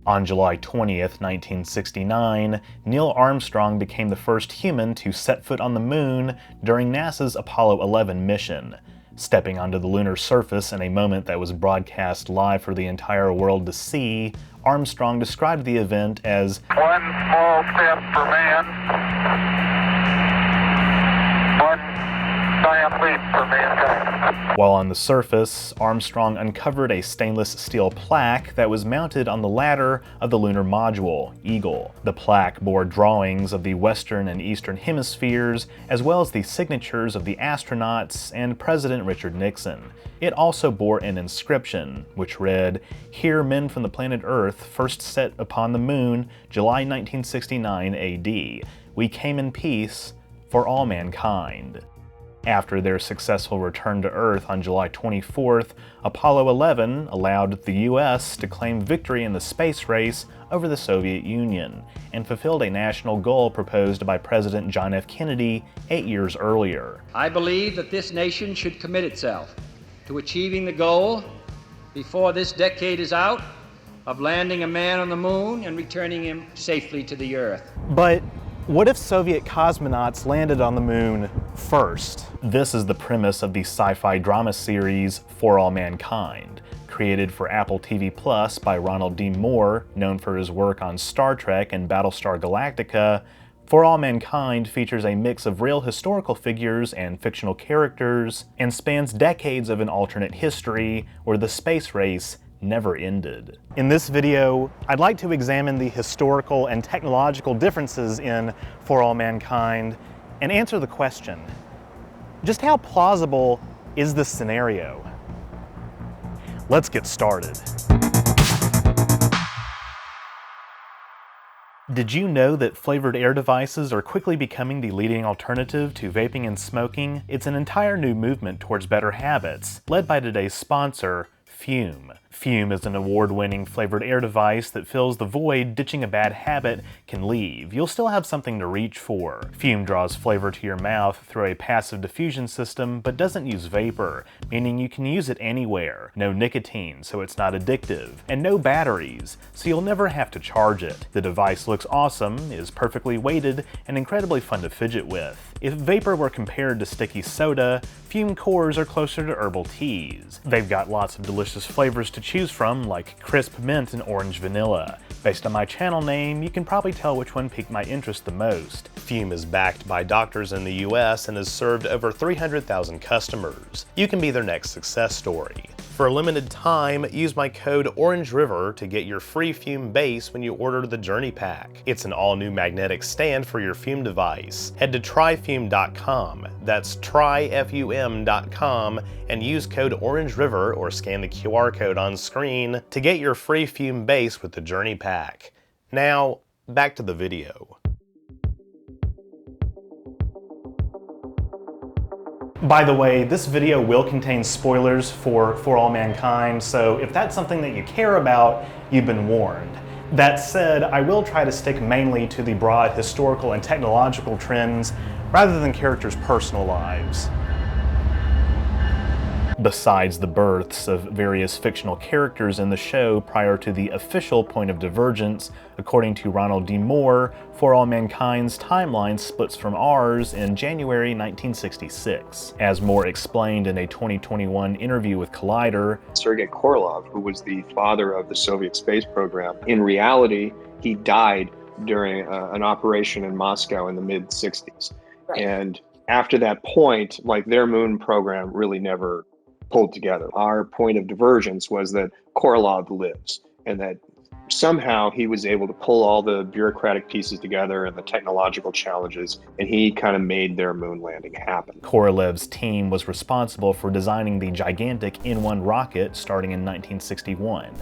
On July 20th, 1969, Neil Armstrong became the first human to set foot on the moon during NASA's Apollo 11 mission, stepping onto the lunar surface in a moment that was broadcast live for the entire world to see. Armstrong described the event as one small step for man, one giant leap for mankind. While on the surface, Armstrong uncovered a stainless steel plaque that was mounted on the ladder of the lunar module, Eagle. The plaque bore drawings of the western and eastern hemispheres, as well as the signatures of the astronauts and President Richard Nixon. It also bore an inscription, which read, "Here men from the planet Earth first set upon the moon, July 1969 AD. We came in peace for all mankind." After their successful return to Earth on July 24th, Apollo 11 allowed the US to claim victory in the space race over the Soviet Union, and fulfilled a national goal proposed by President John F. Kennedy 8 years earlier. I believe that this nation should commit itself to achieving the goal, before this decade is out, of landing a man on the moon and returning him safely to the Earth. But what if Soviet cosmonauts landed on the moon first? This is the premise of the sci-fi drama series For All Mankind, created for Apple TV Plus by Ronald D. Moore, known for his work on Star Trek and Battlestar Galactica. For All Mankind features a mix of real historical figures and fictional characters, and spans decades of an alternate history where the space race never ended. In this video, I'd like to examine the historical and technological differences in For All Mankind and answer the question, just how plausible is this scenario? Let's get started. Did you know that flavored air devices are quickly becoming the leading alternative to vaping and smoking? It's an entire new movement towards better habits, led by today's sponsor, Fume. Fume is an award-winning flavored air device that fills the void ditching a bad habit can leave. You'll still have something to reach for. Fume draws flavor to your mouth through a passive diffusion system, but doesn't use vapor, meaning you can use it anywhere. No nicotine, so it's not addictive. And no batteries, so you'll never have to charge it. The device looks awesome, is perfectly weighted, and incredibly fun to fidget with. If vapor were compared to sticky soda, Fume cores are closer to herbal teas. They've got lots of delicious flavors to choose from, like crisp mint and orange vanilla. Based on my channel name, you can probably tell which one piqued my interest the most. Fume is backed by doctors in the US and has served over 300,000 customers. You can be their next success story. For a limited time, use my code OrangeRiver to get your free Fume base when you order the Journey Pack. It's an all-new magnetic stand for your Fume device. Head to tryfume.com, that's tryfum.com, and use code OrangeRiver or scan the QR code on screen to get your free Fume base with the Journey Pack. Now, back to the video. By the way, this video will contain spoilers for All Mankind, so if that's something that you care about, you've been warned. That said, I will try to stick mainly to the broad historical and technological trends rather than characters' personal lives. Besides the births of various fictional characters in the show prior to the official point of divergence, according to Ronald D. Moore, For All Mankind's timeline splits from ours in January 1966. As Moore explained in a 2021 interview with Collider, Sergei Korolev, who was the father of the Soviet space program, in reality, he died during an operation in Moscow in the mid-60s. Right. And after that point, like, their moon program really never pulled together. Our point of divergence was that Korolev lives, and that somehow he was able to pull all the bureaucratic pieces together and the technological challenges, and he kind of made their moon landing happen. Korolev's team was responsible for designing the gigantic N1 rocket starting in 1961.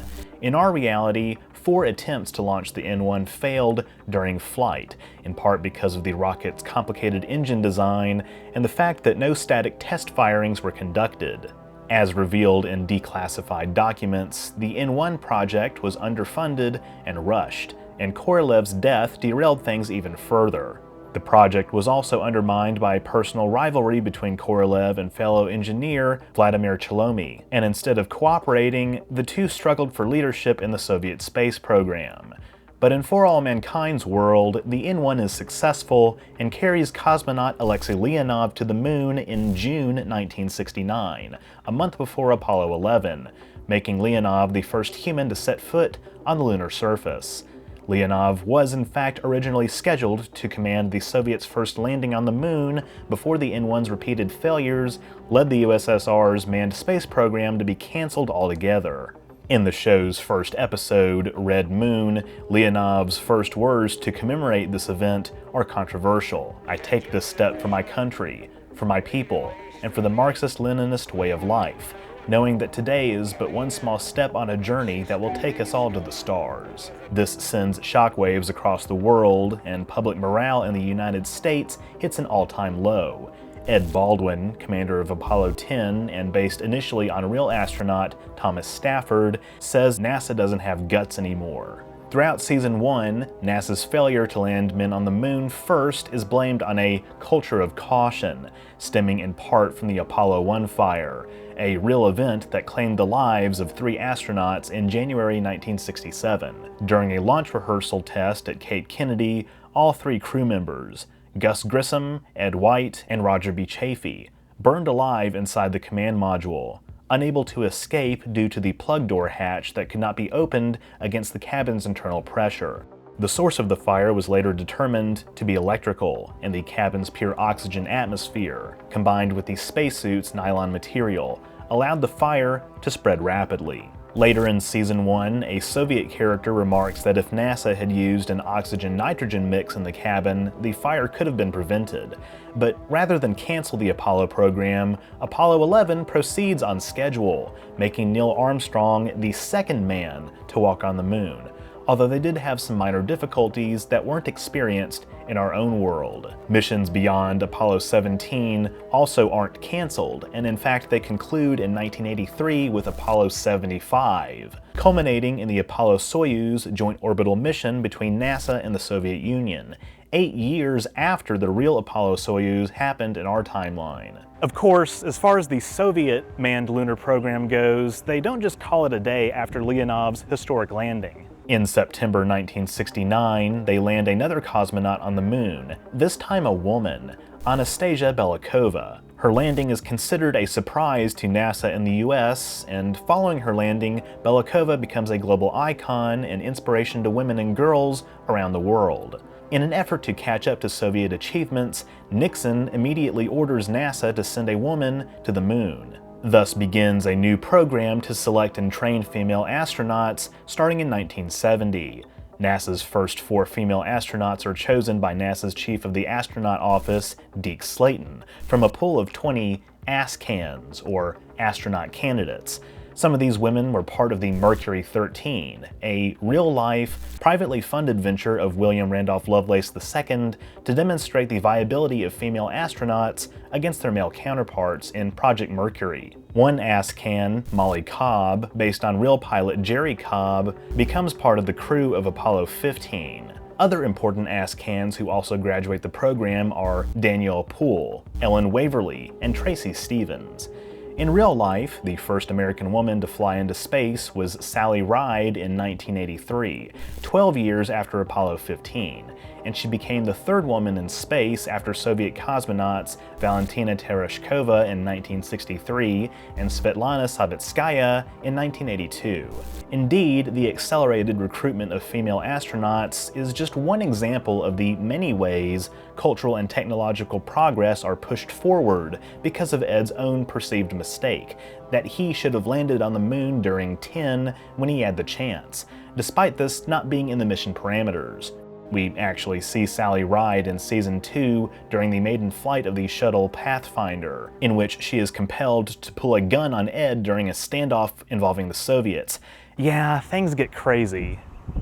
In our reality, 4 attempts to launch the N1 failed during flight, in part because of the rocket's complicated engine design and the fact that no static test firings were conducted. As revealed in declassified documents, the N1 project was underfunded and rushed, and Korolev's death derailed things even further. The project was also undermined by personal rivalry between Korolev and fellow engineer Vladimir Chalomey, and instead of cooperating, the two struggled for leadership in the Soviet space program. But in For All Mankind's world, the N-1 is successful and carries cosmonaut Alexei Leonov to the moon in June 1969, a month before Apollo 11, making Leonov the first human to set foot on the lunar surface. Leonov was in fact originally scheduled to command the Soviets' first landing on the moon before the N-1's repeated failures led the USSR's manned space program to be cancelled altogether. In the show's first episode, Red Moon, Leonov's first words to commemorate this event are controversial. "I take this step for my country, for my people, and for the Marxist-Leninist way of life, knowing that today is but one small step on a journey that will take us all to the stars." This sends shockwaves across the world, and public morale in the United States hits an all-time low. Ed Baldwin, commander of Apollo 10 and based initially on real astronaut Thomas Stafford, says NASA doesn't have guts anymore. Throughout Season 1, NASA's failure to land men on the moon first is blamed on a culture of caution, stemming in part from the Apollo 1 fire, a real event that claimed the lives of 3 astronauts in January 1967. During a launch rehearsal test at Cape Kennedy, all 3 crew members, Gus Grissom, Ed White, and Roger B. Chaffee, burned alive inside the command module, unable to escape due to the plug door hatch that could not be opened against the cabin's internal pressure. The source of the fire was later determined to be electrical, and the cabin's pure oxygen atmosphere, combined with the spacesuit's nylon material, allowed the fire to spread rapidly. Later in Season 1, a Soviet character remarks that if NASA had used an oxygen-nitrogen mix in the cabin, the fire could have been prevented. But rather than cancel the Apollo program, Apollo 11 proceeds on schedule, making Neil Armstrong the second man to walk on the moon, although they did have some minor difficulties that weren't experienced in our own world. Missions beyond Apollo 17 also aren't canceled, and in fact they conclude in 1983 with Apollo 75, culminating in the Apollo-Soyuz joint orbital mission between NASA and the Soviet Union, 8 years after the real Apollo-Soyuz happened in our timeline. Of course, as far as the Soviet manned lunar program goes, they don't just call it a day after Leonov's historic landing. In September 1969, they land another cosmonaut on the moon, this time a woman, Anastasia Belikova. Her landing is considered a surprise to NASA in the US, and following her landing, Belikova becomes a global icon and inspiration to women and girls around the world. In an effort to catch up to Soviet achievements, Nixon immediately orders NASA to send a woman to the moon. Thus begins a new program to select and train female astronauts starting in 1970. NASA's first 4 female astronauts are chosen by NASA's Chief of the Astronaut Office, Deke Slayton, from a pool of 20 ASCANs, or astronaut candidates. Some of these women were part of the Mercury 13, a real-life, privately funded venture of William Randolph Lovelace II to demonstrate the viability of female astronauts against their male counterparts in Project Mercury. One ASCAN, Molly Cobb, based on real pilot Jerry Cobb, becomes part of the crew of Apollo 15. Other important ASCANs who also graduate the program are Danielle Poole, Ellen Waverly, and Tracy Stevens. In real life, the first American woman to fly into space was Sally Ride in 1983, 12 years after Apollo 15, and she became the 3rd woman in space after Soviet cosmonauts Valentina Tereshkova in 1963 and Svetlana Savitskaya in 1982. Indeed, the accelerated recruitment of female astronauts is just one example of the many ways cultural and technological progress are pushed forward because of Ed's own perceived mistake, that he should have landed on the moon during 10 when he had the chance, despite this not being in the mission parameters. We actually see Sally Ride in Season 2 during the maiden flight of the shuttle Pathfinder, in which she is compelled to pull a gun on Ed during a standoff involving the Soviets. Yeah, things get crazy.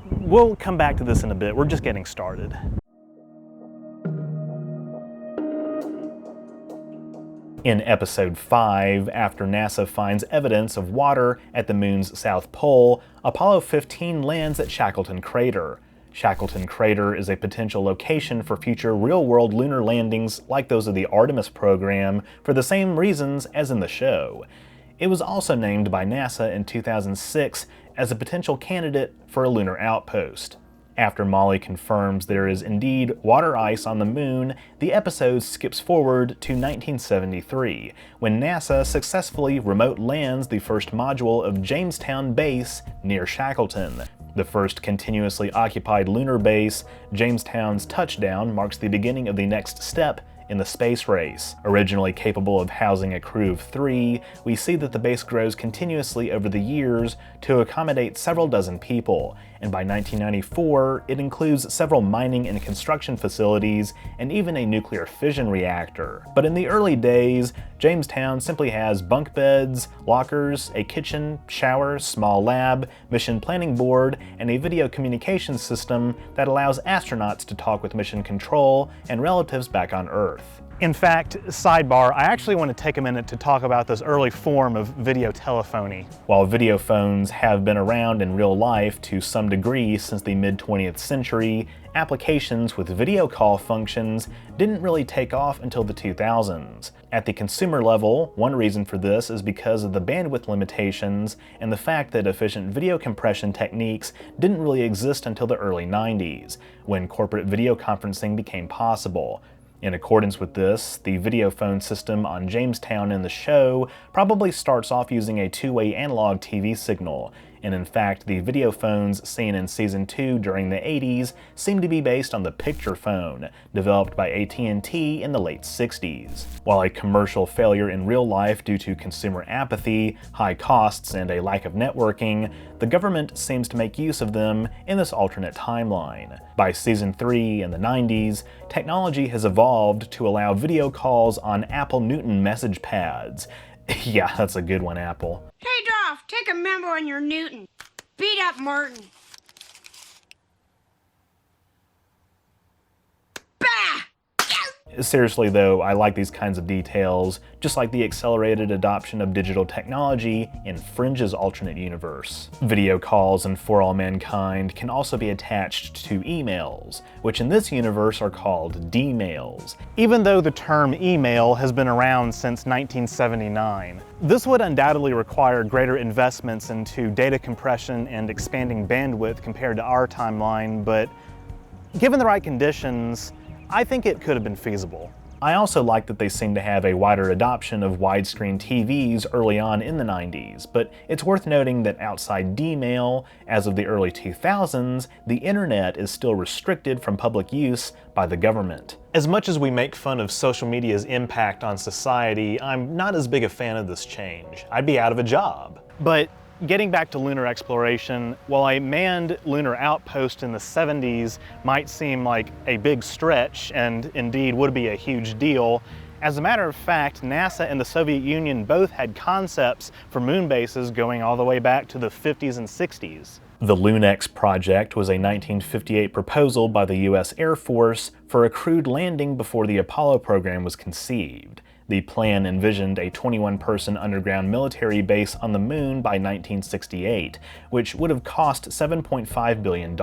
We'll come back to this in a bit, we're just getting started. In Episode 5, after NASA finds evidence of water at the moon's south pole, Apollo 15 lands at Shackleton Crater. Shackleton Crater is a potential location for future real-world lunar landings like those of the Artemis program for the same reasons as in the show. It was also named by NASA in 2006 as a potential candidate for a lunar outpost. After Molly confirms there is indeed water ice on the moon, the episode skips forward to 1973, when NASA successfully remote lands the first module of Jamestown Base near Shackleton. The first continuously occupied lunar base, Jamestown's touchdown marks the beginning of the next step in the space race. Originally capable of housing a crew of 3, we see that the base grows continuously over the years to accommodate several dozen people, and by 1994, it includes several mining and construction facilities and even a nuclear fission reactor. But in the early days, Jamestown simply has bunk beds, lockers, a kitchen, shower, small lab, mission planning board, and a video communication system that allows astronauts to talk with mission control and relatives back on Earth. In fact, sidebar, I actually want to take a minute to talk about this early form of video telephony. While video phones have been around in real life to some degree since the mid-20th century, applications with video call functions didn't really take off until the 2000s. At the consumer level, one reason for this is because of the bandwidth limitations and the fact that efficient video compression techniques didn't really exist until the early 90s, when corporate video conferencing became possible. In accordance with this, the video phone system on Jamestown in the show probably starts off using a two-way analog TV signal, and in fact the video phones seen in Season 2 during the 80s seem to be based on the picture phone, developed by AT&T in the late 60s. While a commercial failure in real life due to consumer apathy, high costs, and a lack of networking, the government seems to make use of them in this alternate timeline. By Season 3 in the 90s, technology has evolved to allow video calls on Apple Newton message pads. Yeah, that's a good one, Apple. Hey, Dolph, take a memo on your Newton. Beat up Martin. Bah! Seriously though, I like these kinds of details, just like the accelerated adoption of digital technology in Fringe's alternate universe. Video calls and For All Mankind can also be attached to emails, which in this universe are called D-mails, even though the term email has been around since 1979. This would undoubtedly require greater investments into data compression and expanding bandwidth compared to our timeline, but given the right conditions, I think it could have been feasible. I also like that they seem to have a wider adoption of widescreen TVs early on in the 90s, but it's worth noting that outside D-mail, as of the early 2000s, the internet is still restricted from public use by the government. As much as we make fun of social media's impact on society, I'm not as big a fan of this change. I'd be out of a job. But getting back to lunar exploration, while a manned lunar outpost in the 70s might seem like a big stretch, and indeed would be a huge deal, as a matter of fact, NASA and the Soviet Union both had concepts for moon bases going all the way back to the 50s and 60s. The LUNEX project was a 1958 proposal by the US Air Force for a crewed landing before the Apollo program was conceived. The plan envisioned a 21-person underground military base on the moon by 1968, which would have cost $7.5 billion.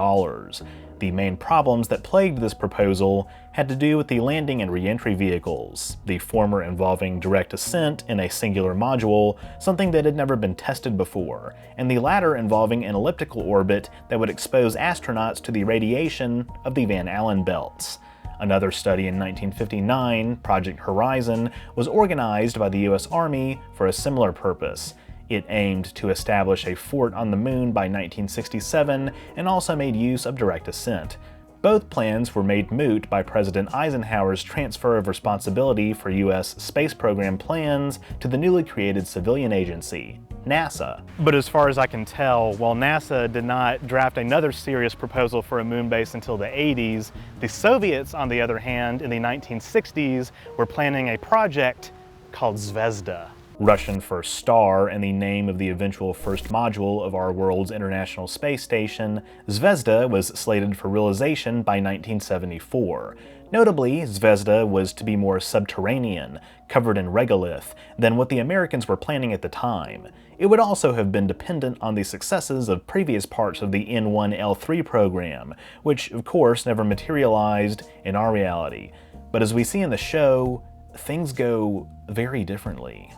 The main problems that plagued this proposal had to do with the landing and re-entry vehicles, the former involving direct ascent in a singular module, something that had never been tested before, and the latter involving an elliptical orbit that would expose astronauts to the radiation of the Van Allen belts. Another study in 1959, Project Horizon, was organized by the US Army for a similar purpose. It aimed to establish a fort on the moon by 1967 and also made use of direct ascent. Both plans were made moot by President Eisenhower's transfer of responsibility for US space program plans to the newly created civilian agency, NASA. But as far as I can tell, while NASA did not draft another serious proposal for a moon base until the 80s, the Soviets, on the other hand, in the 1960s, were planning a project called Zvezda. Russian for star and the name of the eventual first module of our world's International Space Station, Zvezda was slated for realization by 1974. Notably, Zvezda was to be more subterranean, covered in regolith, than what the Americans were planning at the time. It would also have been dependent on the successes of previous parts of the N1L3 program, which of course never materialized in our reality. But as we see in the show, things go very differently.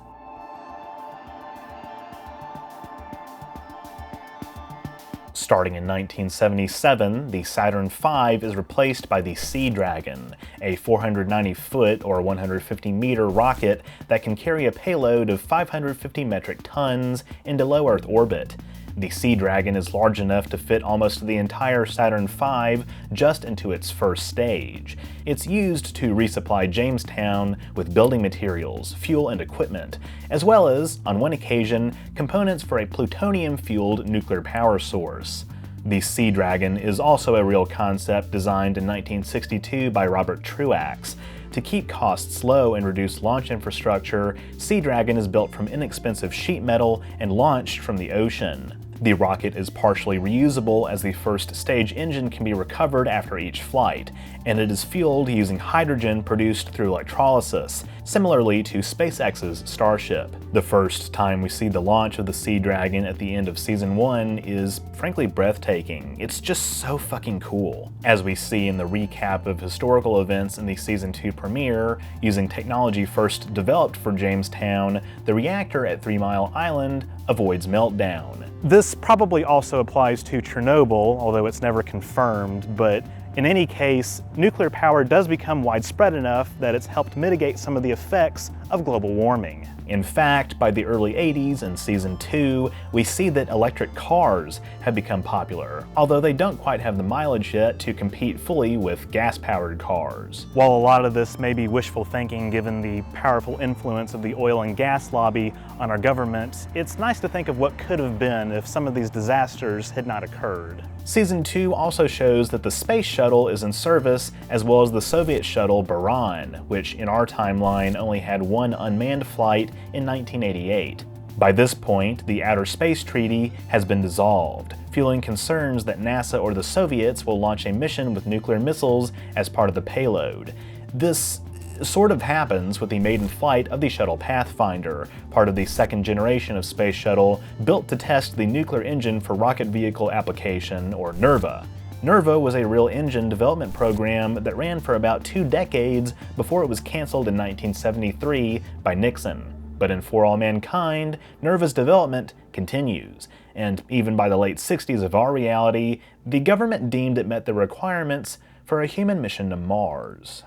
Starting in 1977, the Saturn V is replaced by the Sea Dragon, a 490-foot or 150-meter rocket that can carry a payload of 550 metric tons into low Earth orbit. The Sea Dragon is large enough to fit almost the entire Saturn V just into its first stage. It's used to resupply Jamestown with building materials, fuel, and equipment, as well as, on one occasion, components for a plutonium-fueled nuclear power source. The Sea Dragon is also a real concept designed in 1962 by Robert Truax. To keep costs low and reduce launch infrastructure, Sea Dragon is built from inexpensive sheet metal and launched from the ocean. The rocket is partially reusable as the first stage engine can be recovered after each flight, and it is fueled using hydrogen produced through electrolysis, similarly to SpaceX's Starship. The first time we see the launch of the Sea Dragon at the end of Season 1 is frankly breathtaking. It's just so fucking cool. As we see in the recap of historical events in the Season 2 premiere, using technology first developed for Jamestown, the reactor at 3 Mile Island avoids meltdown. This probably also applies to Chernobyl, although it's never confirmed, but in any case, nuclear power does become widespread enough that it's helped mitigate some of the effects of global warming. In fact, by the early 80s in Season 2, we see that electric cars have become popular, although they don't quite have the mileage yet to compete fully with gas-powered cars. While a lot of this may be wishful thinking given the powerful influence of the oil and gas lobby on our government, it's nice to think of what could have been if some of these disasters had not occurred. Season 2 also shows that the space shuttle is in service, as well as the Soviet shuttle Buran, which in our timeline only had one unmanned flight in 1988. By this point, the Outer Space Treaty has been dissolved, fueling concerns that NASA or the Soviets will launch a mission with nuclear missiles as part of the payload. This sort of happens with the maiden flight of the shuttle Pathfinder, part of the second generation of space shuttle built to test the nuclear engine for rocket vehicle application, or NERVA. NERVA was a real engine development program that ran for about 2 decades before it was canceled in 1973 by Nixon. But in For All Mankind, NERVA's development continues, and even by the late 60s of our reality, the government deemed it met the requirements for a human mission to Mars.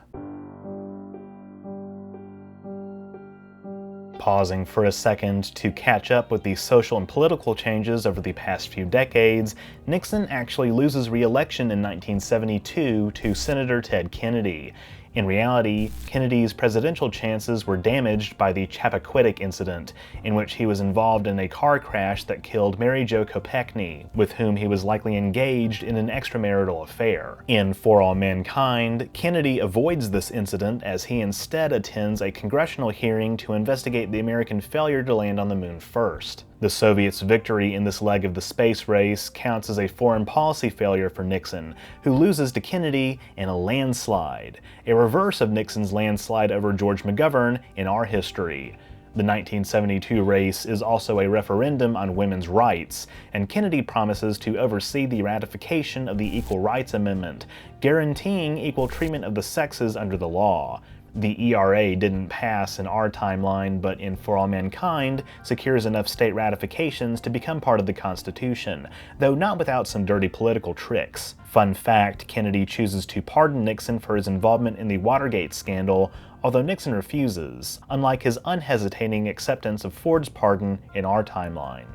Pausing for a second to catch up with the social and political changes over the past few decades, Nixon actually loses re-election in 1972 to Senator Ted Kennedy. In reality, Kennedy's presidential chances were damaged by the Chappaquiddick incident, in which he was involved in a car crash that killed Mary Jo Kopechne, with whom he was likely engaged in an extramarital affair. In For All Mankind, Kennedy avoids this incident as he instead attends a congressional hearing to investigate the American failure to land on the moon first. The Soviets' victory in this leg of the space race counts as a foreign policy failure for Nixon, who loses to Kennedy in a landslide, a reverse of Nixon's landslide over George McGovern in our history. The 1972 race is also a referendum on women's rights, and Kennedy promises to oversee the ratification of the Equal Rights Amendment, guaranteeing equal treatment of the sexes under the law. The ERA didn't pass in our timeline, but in For All Mankind secures enough state ratifications to become part of the Constitution, though not without some dirty political tricks. Fun fact, Kennedy chooses to pardon Nixon for his involvement in the Watergate scandal, although Nixon refuses, unlike his unhesitating acceptance of Ford's pardon in our timeline.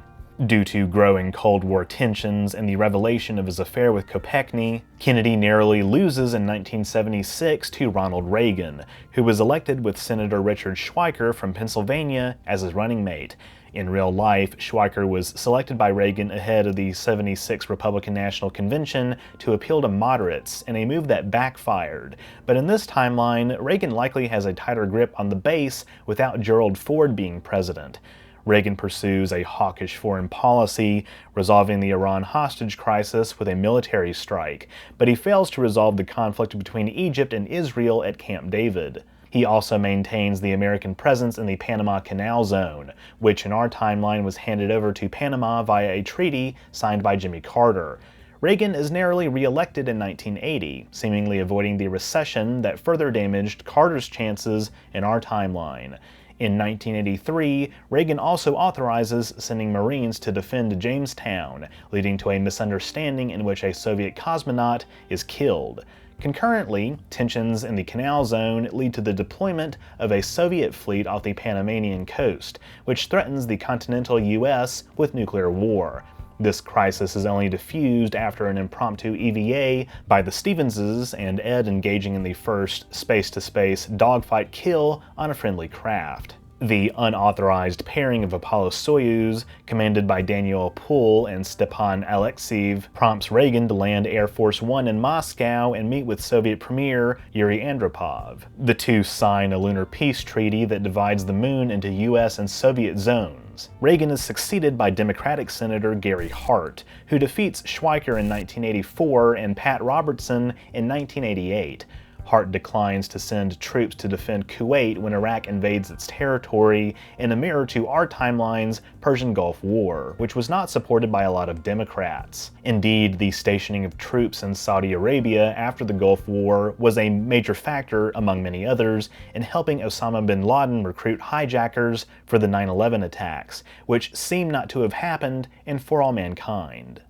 Due to growing Cold War tensions and the revelation of his affair with Kopechne, Kennedy narrowly loses in 1976 to Ronald Reagan, who was elected with Senator Richard Schweiker from Pennsylvania as his running mate. In real life, Schweiker was selected by Reagan ahead of the '76 Republican National Convention to appeal to moderates, in a move that backfired. But in this timeline, Reagan likely has a tighter grip on the base without Gerald Ford being president. Reagan pursues a hawkish foreign policy, resolving the Iran hostage crisis with a military strike, but he fails to resolve the conflict between Egypt and Israel at Camp David. He also maintains the American presence in the Panama Canal Zone, which in our timeline was handed over to Panama via a treaty signed by Jimmy Carter. Reagan is narrowly re-elected in 1980, seemingly avoiding the recession that further damaged Carter's chances in our timeline. In 1983, Reagan also authorizes sending Marines to defend Jamestown, leading to a misunderstanding in which a Soviet cosmonaut is killed. Concurrently, tensions in the Canal Zone lead to the deployment of a Soviet fleet off the Panamanian coast, which threatens the continental U.S. with nuclear war. This crisis is only diffused after an impromptu EVA by the Stevenses and Ed engaging in the first space-to-space dogfight kill on a friendly craft. The unauthorized pairing of Apollo-Soyuz, commanded by Daniel Poole and Stepan Alexeyev, prompts Reagan to land Air Force One in Moscow and meet with Soviet Premier Yuri Andropov. The two sign a lunar peace treaty that divides the moon into US and Soviet zones. Reagan is succeeded by Democratic Senator Gary Hart, who defeats Schweiker in 1984 and Pat Robertson in 1988. Hart declines to send troops to defend Kuwait when Iraq invades its territory, in a mirror to our timeline's Persian Gulf War, which was not supported by a lot of Democrats. Indeed, the stationing of troops in Saudi Arabia after the Gulf War was a major factor, among many others, in helping Osama bin Laden recruit hijackers for the 9/11 attacks, which seem not to have happened in For All Mankind.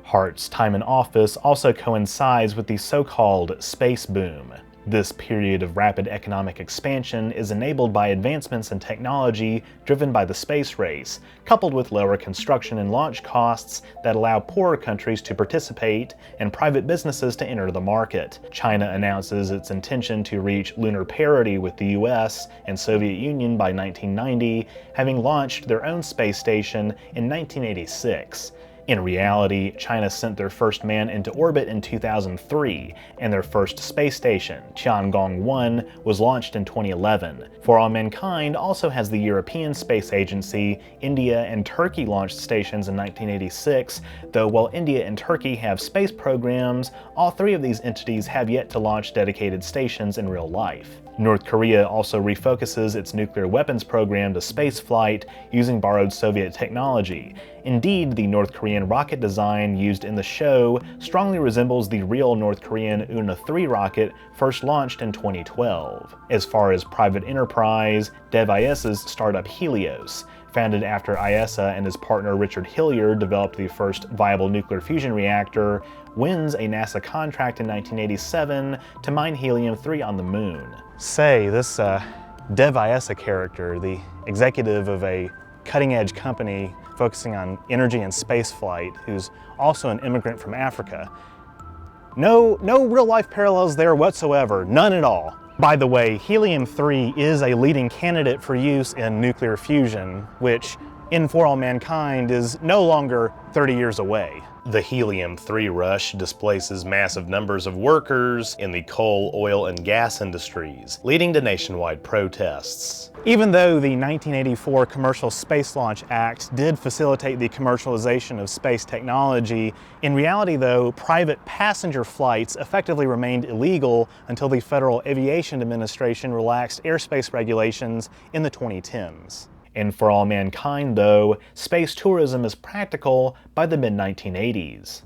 Hart's time in office also coincides with the so-called space boom. This period of rapid economic expansion is enabled by advancements in technology driven by the space race, coupled with lower construction and launch costs that allow poorer countries to participate and private businesses to enter the market. China announces its intention to reach lunar parity with the US and Soviet Union by 1990, having launched their own space station in 1986. In reality, China sent their first man into orbit in 2003, and their first space station, Tiangong-1, was launched in 2011. For All Mankind also has the European Space Agency, India and Turkey launched stations in 1986, though while India and Turkey have space programs, all three of these entities have yet to launch dedicated stations in real life. North Korea also refocuses its nuclear weapons program to spaceflight using borrowed Soviet technology. Indeed, the North Korean rocket design used in the show strongly resembles the real North Korean Una-3 rocket first launched in 2012. As far as private enterprise, DevIS's startup Helios, founded after ISA and his partner Richard Hilliard developed the first viable nuclear fusion reactor, wins a NASA contract in 1987 to mine helium-3 on the moon. Say, this Dev Isa character, the executive of a cutting-edge company focusing on energy and spaceflight, who's also an immigrant from Africa. No real-life parallels there whatsoever, none at all. By the way, helium-3 is a leading candidate for use in nuclear fusion, which, in For All Mankind, is no longer 30 years away. The helium-3 rush displaces massive numbers of workers in the coal, oil, and gas industries, leading to nationwide protests. Even though the 1984 Commercial Space Launch Act did facilitate the commercialization of space technology, in reality though, private passenger flights effectively remained illegal until the Federal Aviation Administration relaxed airspace regulations in the 2010s. And For All Mankind, though, space tourism is practical by the mid-1980s.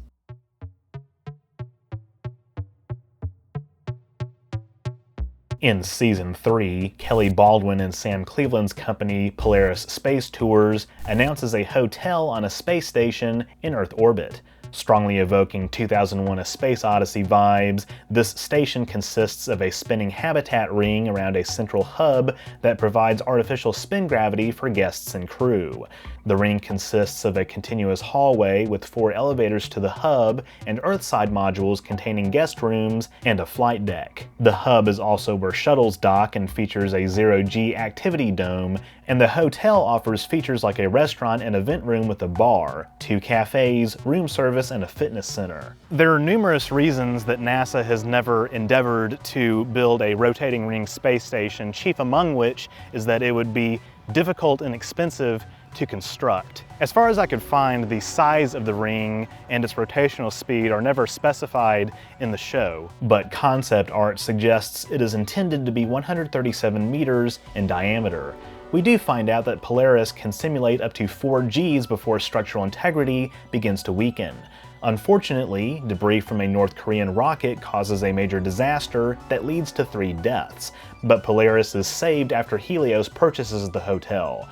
In Season 3, Kelly Baldwin and Sam Cleveland's company, Polaris Space Tours, announces a hotel on a space station in Earth orbit. Strongly evoking 2001: A Space Odyssey vibes, this station consists of a spinning habitat ring around a central hub that provides artificial spin gravity for guests and crew. The ring consists of a continuous hallway with 4 elevators to the hub and Earthside modules containing guest rooms and a flight deck. The hub is also where shuttles dock and features a zero-G activity dome, and the hotel offers features like a restaurant and event room with a bar, 2 cafes, room service, and a fitness center. There are numerous reasons that NASA has never endeavored to build a rotating ring space station, chief among which is that it would be difficult and expensive to construct. As far as I could find, the size of the ring and its rotational speed are never specified in the show, but concept art suggests it is intended to be 137 meters in diameter. We do find out that Polaris can simulate up to 4 Gs before structural integrity begins to weaken. Unfortunately, debris from a North Korean rocket causes a major disaster that leads to 3 deaths, but Polaris is saved after Helios purchases the hotel.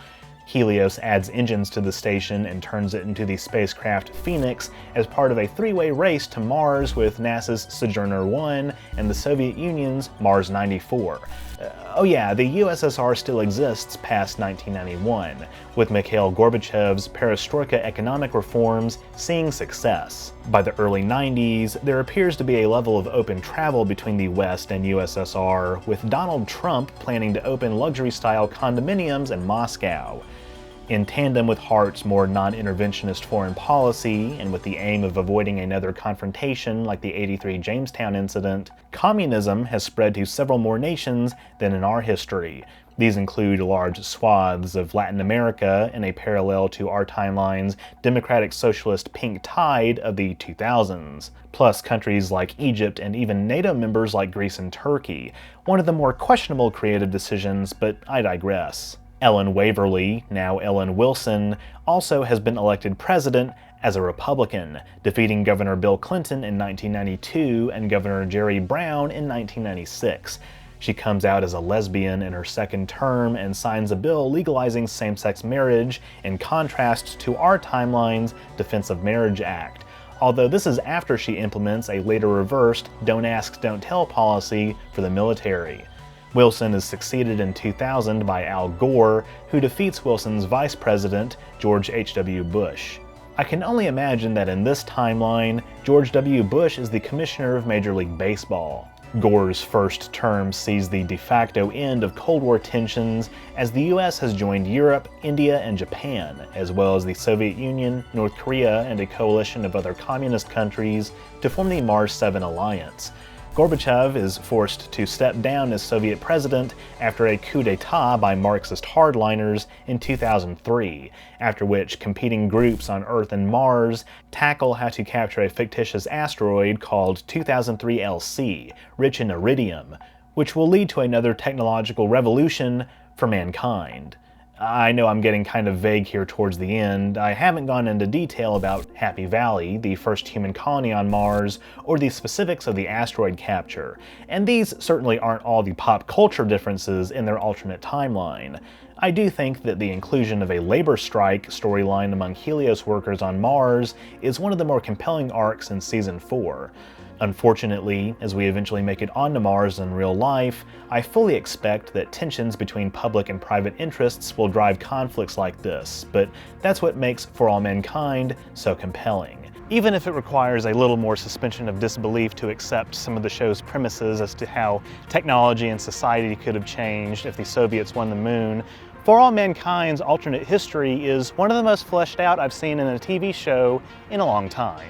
Helios adds engines to the station and turns it into the spacecraft Phoenix as part of a 3-way race to Mars with NASA's Sojourner 1 and the Soviet Union's Mars 94. Oh yeah, the USSR still exists past 1991, with Mikhail Gorbachev's perestroika economic reforms seeing success. By the early 90s, there appears to be a level of open travel between the West and USSR, with Donald Trump planning to open luxury-style condominiums in Moscow. In tandem with Hart's more non-interventionist foreign policy, and with the aim of avoiding another confrontation like the '83 Jamestown incident, communism has spread to several more nations than in our history. These include large swaths of Latin America in a parallel to our timeline's democratic socialist pink tide of the 2000s, plus countries like Egypt and even NATO members like Greece and Turkey, one of the more questionable creative decisions, but I digress. Ellen Waverly, now Ellen Wilson, also has been elected president as a Republican, defeating Governor Bill Clinton in 1992 and Governor Jerry Brown in 1996. She comes out as a lesbian in her second term and signs a bill legalizing same-sex marriage, in contrast to our timeline's Defense of Marriage Act, although this is after she implements a later reversed Don't Ask, Don't Tell policy for the military. Wilson is succeeded in 2000 by Al Gore, who defeats Wilson's vice president, George H.W. Bush. I can only imagine that in this timeline, George W. Bush is the commissioner of Major League Baseball. Gore's first term sees the de facto end of Cold War tensions as the US has joined Europe, India, and Japan, as well as the Soviet Union, North Korea, and a coalition of other communist countries to form the Mars 7 alliance. Gorbachev is forced to step down as Soviet president after a coup d'etat by Marxist hardliners in 2003, after which competing groups on Earth and Mars tackle how to capture a fictitious asteroid called 2003 LC, rich in iridium, which will lead to another technological revolution for mankind. I know I'm getting kind of vague here towards the end. I haven't gone into detail about Happy Valley, the first human colony on Mars, or the specifics of the asteroid capture, and these certainly aren't all the pop culture differences in their alternate timeline. I do think that the inclusion of a labor strike storyline among Helios workers on Mars is one of the more compelling arcs in Season 4. Unfortunately, as we eventually make it onto Mars in real life, I fully expect that tensions between public and private interests will drive conflicts like this, but that's what makes For All Mankind so compelling. Even if it requires a little more suspension of disbelief to accept some of the show's premises as to how technology and society could have changed if the Soviets won the moon, For All Mankind's alternate history is one of the most fleshed out I've seen in a TV show in a long time.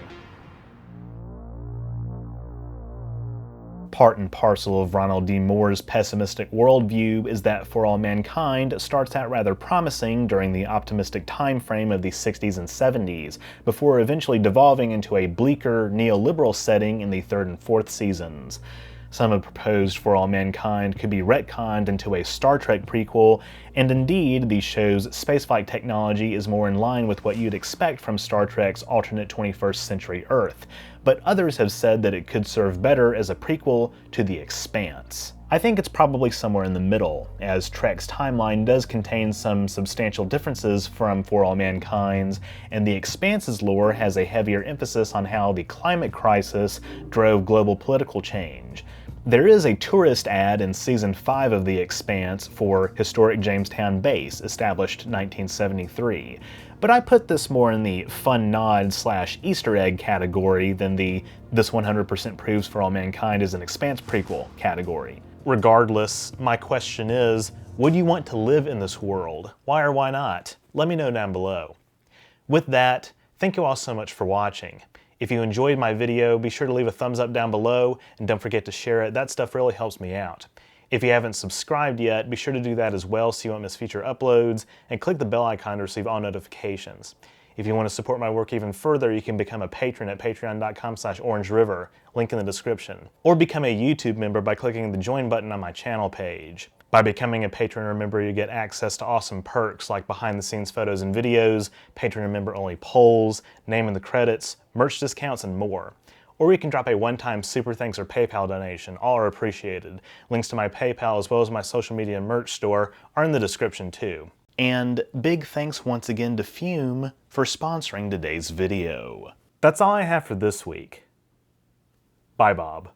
Part and parcel of Ronald D. Moore's pessimistic worldview is that For All Mankind starts out rather promising during the optimistic time frame of the 60s and 70s, before eventually devolving into a bleaker, neoliberal setting in the 3rd and 4th seasons. Some have proposed For All Mankind could be retconned into a Star Trek prequel, and indeed, the show's spaceflight technology is more in line with what you'd expect from Star Trek's alternate 21st century Earth, but others have said that it could serve better as a prequel to The Expanse. I think it's probably somewhere in the middle, as Trek's timeline does contain some substantial differences from For All Mankind's, and The Expanse's lore has a heavier emphasis on how the climate crisis drove global political change. There is a tourist ad in Season 5 of The Expanse for historic Jamestown base, established 1973, but I put this more in the fun nod / Easter egg category than the this 100% proves For All Mankind is an Expanse prequel category. Regardless, my question is, would you want to live in this world? Why or why not? Let me know down below. With that, thank you all so much for watching. If you enjoyed my video, be sure to leave a thumbs up down below and don't forget to share it. That stuff really helps me out. If you haven't subscribed yet, be sure to do that as well so you won't miss future uploads, and click the bell icon to receive all notifications. If you want to support my work even further, you can become a patron at patreon.com/OrangeRiver, link in the description. Or become a YouTube member by clicking the join button on my channel page. By becoming a patron or member, you get access to awesome perks like behind-the-scenes photos and videos, patron and member-only polls, name in the credits, merch discounts, and more. Or you can drop a one-time super thanks or PayPal donation. All are appreciated. Links to my PayPal as well as my social media and merch store are in the description too. And big thanks once again to Fume for sponsoring today's video. That's all I have for this week. Bye, Bob.